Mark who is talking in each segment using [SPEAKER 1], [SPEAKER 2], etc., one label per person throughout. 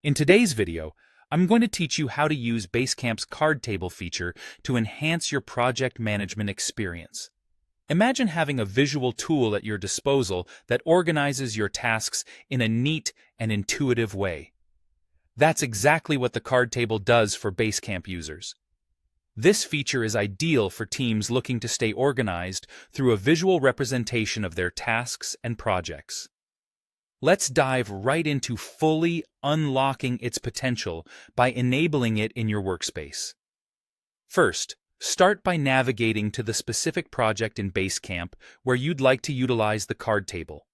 [SPEAKER 1] In today's video, I'm going to teach you how to use Basecamp's card table feature to enhance your project management experience. Imagine having a visual tool at your disposal that organizes your tasks in a neat and intuitive way. That's exactly what the card table does for Basecamp users. This feature is ideal for teams looking to stay organized through a visual representation of their tasks and projects. Let's dive right into fully unlocking its potential by enabling it in your workspace. First, start by navigating to the specific project in Basecamp where you'd like to utilize the card table.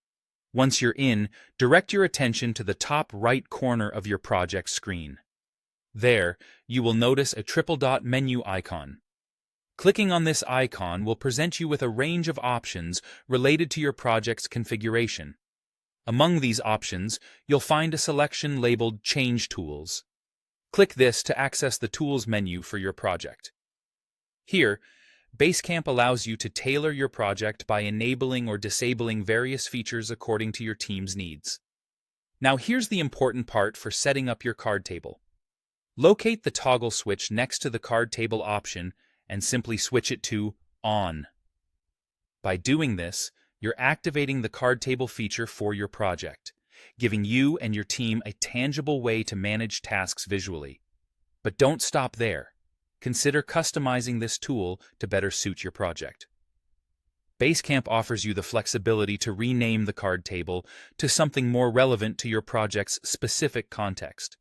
[SPEAKER 1] Once you're in, direct your attention to the top right corner of your project screen. There, you will notice a triple dot menu icon. Clicking on this icon will present you with a range of options related to your project's configuration. Among these options, you'll find a selection labeled Change Tools. Click this to access the Tools menu for your project. Here, Basecamp allows you to tailor your project by enabling or disabling various features according to your team's needs. Now here's the important part for setting up your card table. Locate the toggle switch next to the card table option and simply switch it to On. By doing this, you're activating the card table feature for your project, giving you and your team a tangible way to manage tasks visually. But don't stop there. Consider customizing this tool to better suit your project. Basecamp offers you the flexibility to rename the card table to something more relevant to your project's specific context.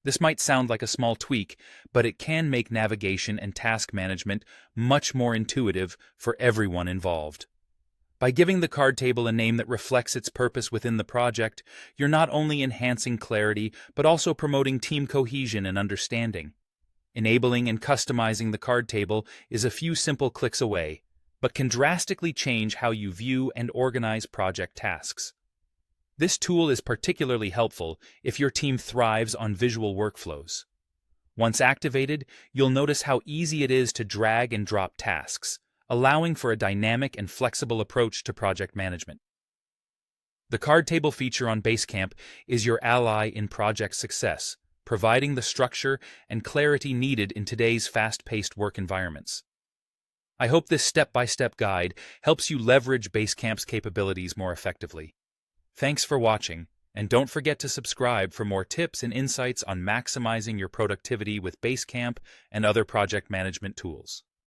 [SPEAKER 1] This might sound like a small tweak, but it can make navigation and task management much more intuitive for everyone involved. By giving the card table a name that reflects its purpose within the project, you're not only enhancing clarity, but also promoting team cohesion and understanding. Enabling and customizing the card table is a few simple clicks away, but can drastically change how you view and organize project tasks. This tool is particularly helpful if your team thrives on visual workflows. Once activated, you'll notice how easy it is to drag and drop tasks, allowing for a dynamic and flexible approach to project management. The card table feature on Basecamp is your ally in project success, providing the structure and clarity needed in today's fast-paced work environments. I hope this step-by-step guide helps you leverage Basecamp's capabilities more effectively. Thanks for watching, and don't forget to subscribe for more tips and insights on maximizing your productivity with Basecamp and other project management tools.